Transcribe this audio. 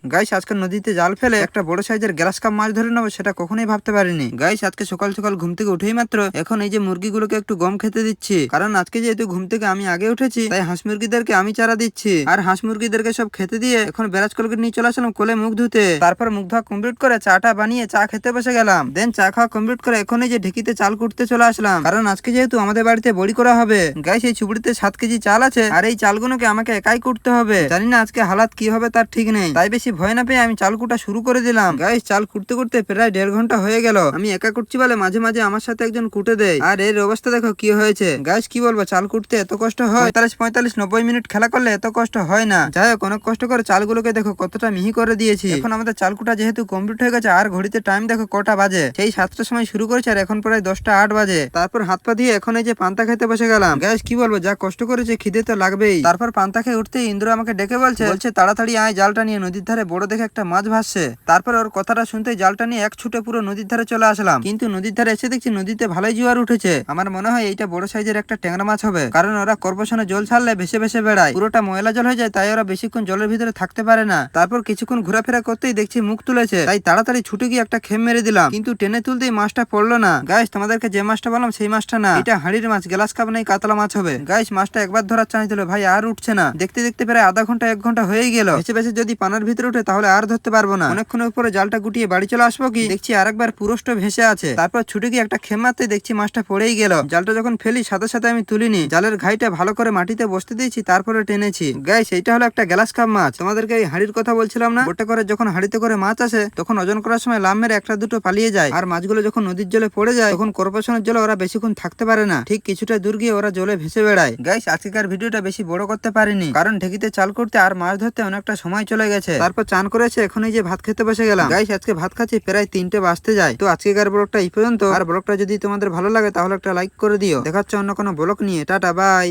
Guys আজকে নদীতে জাল ফেলে একটা বড় সাইজের গ্লাস কাপ মাছ ধরে নেবো, সেটা কখনোই ভাবতে পারিনি। গাইস আজকে সকাল সকাল ঘুম থেকে উঠেই মাত্র এখন এই যে মুরগিগুলোকে একটু গম খেতে দিচ্ছি, কারণ আজকে যেহেতু ঘুম থেকে আমি আগে উঠেছি তাই হাঁস মুরগিদেরকে আমি চারা দিচ্ছি। আর হাঁস মুরগিদেরকে সব খেতে দিয়ে এখন ব্রাশ করে নিয়ে চলে আসলাম কোলে মুখ ধুতে। তারপর মুখ ধোয়া কমপ্লিট করে চাটা বানিয়ে চা খেতে বসে গেলাম। দেন চা খাওয়া কমপ্লিট করে এখন এই যে ঢেকিতে চাল কুটতে চলে আসলাম, কারণ আজকে যেহেতু আমাদের বাড়িতে বড়ি করা হবে। গাইস এই চুবড়িতে 7 কেজি চাল আছে, আর এই চালগুলোকে আমাকে একাই কুটতে হবে। জানি না আজকে হালাত কি হবে তার ঠিক নেই, তাই বেশি ভয় না পেয়ে আমি চাল কুটা শুরু করে দিলাম। গাইস চাল কুটতে কুটতে প্রায় 1.5 ঘন্টা হয়ে গেল। আমি একা কুটছি বলে মাঝে মাঝে আমার সাথে একজন কুটে দেয়, আর এর অবস্থা দেখো কি হয়েছে। গাইস কি বলবো, চাল কুটতে এত কষ্ট হয়? 45-90 মিনিট খেলা করলে এত কষ্ট হয় না। যাই হোক, অনেক কষ্ট করে চালগুলোকে দেখো কতটা মিহি করে দিয়েছি। এখন আমাদের চাল কুটা যেহেতু কমপ্লিট হয়ে গেছে, আর ঘড়িতে টাইম দেখো কটা বাজে, সেই 7টার সময় শুরু করেছে আর এখন প্রায় 10টা 8 বাজে। তারপর হাত পা দিয়ে এখন এই যে পান্তা খেতে বসে গেলাম। গাইস কি বলবো, যা কষ্ট করেছে খিদে তো লাগবেই। তারপর পান্তা খেয়ে উঠতে ইন্দ্র আমাকে ডেকে বলছে তাড়াতাড়ি আয়, জালটা নিয়ে নদীর ধারে বড় দেখে একটা মাছ ভাসছে। তারপর ওর কথাটা শুনতে জালটা নিয়ে এক ছুটে পুরো নদীর ধারে চলে আসলাম। কিন্তু নদীর ধারে এসে দেখছি নদীতে ভালোই জোয়ার উঠেছে। আমার মনে হয় এইটা বড় সাইজের একটা ট্যাংরা মাছ হবে, কারণ ওরা কর্পোরেশনে জল ছাড়লে ভেসে ভেসে বেড়ায়, পুরোটা ময়লা জল হয়ে যায়, তাই ওরা বেশিক্ষণ জলের ভিতরে থাকতে পারে না। তারপর কিছুক্ষণ ঘোরাফেরা করতেই দেখছি মুখ তুলেছে, তাই তাড়াতাড়ি ছুটে গিয়ে একটা খেম মেরে দিলাম, কিন্তু টেনে তুলতেই মাছটা পড়লো না। গাইস তোমাদেরকে যে মাছটা বললাম সেই মাছটা না, এটা হাড়ির মাছ, গ্লাস কাপ নেই, কাতলা মাছ হবে। গাইস মাছটা একবার ধরার চান্স দিল, ভাই আর উঠছে না। দেখতে দেখতে প্রায় আধা ঘন্টা 1 ঘন্টা হয়ে গেল। ভেসে ভেসে যদি পানার ভিতরে উঠে তাহলে আর ধরতে পারবো না। অনেকক্ষণের উপরে জালটা গুটিয়ে বাড়ি চলে আসবো কি দেখছি আরেকবার পুরোষ্ট ভেসে আছে। তারপর ছুটে গিয়ে একটা খেম মারতে দেখছি মাছটা পড়েই গেল। জালটা যখন ফেলি সাথে সাথে আমি তুলিনি, জালের ঘাইটা ভালো করে মাটিতে বসতে দিয়েছি, তারপরে টেনেছি। গাইস এইটা হলো একটা গ্লাস কাপ মাছ। তোমাদেরকে এই হাড়ির কথা বলছিলাম না, ওটা করে যখন হাড়িতে করে মাছ আসে তখন ওজন করার সময় লাভ মেরে একটা দুটো পালিয়ে যায়, আর মাছগুলো যখন নদীর জলে পড়ে যায় তখন কর্পোরেশনের জলে ওরা বেশিক্ষণ থাকতে পারে না, ঠিক কিছুটা দূর গিয়ে ওরা জলে ভেসে বেড়ায়। গাইস আজকের ভিডিওটা বেশি বড় করতে পারিনি, কারণ ঢেকিতে চাল করতে আর মাছ ধরতে অনেকটা সময় চলে গেছে। তারপর চান করেছে, এখন এই যে ভাত খেতে বসে গেলাম। গাইস আজকে ভাত খাচ্ছি প্রায় 3টে বাজতে যায়। তো আজকের ব্লগটা এই পর্যন্ত। আর ব্লগটা যদি তোমাদের ভালো লাগে তাহলে একটা লাইক করে দিও। দেখাচ্ছে অন্য কোনো ব্লগ নিয়ে। Tata bye.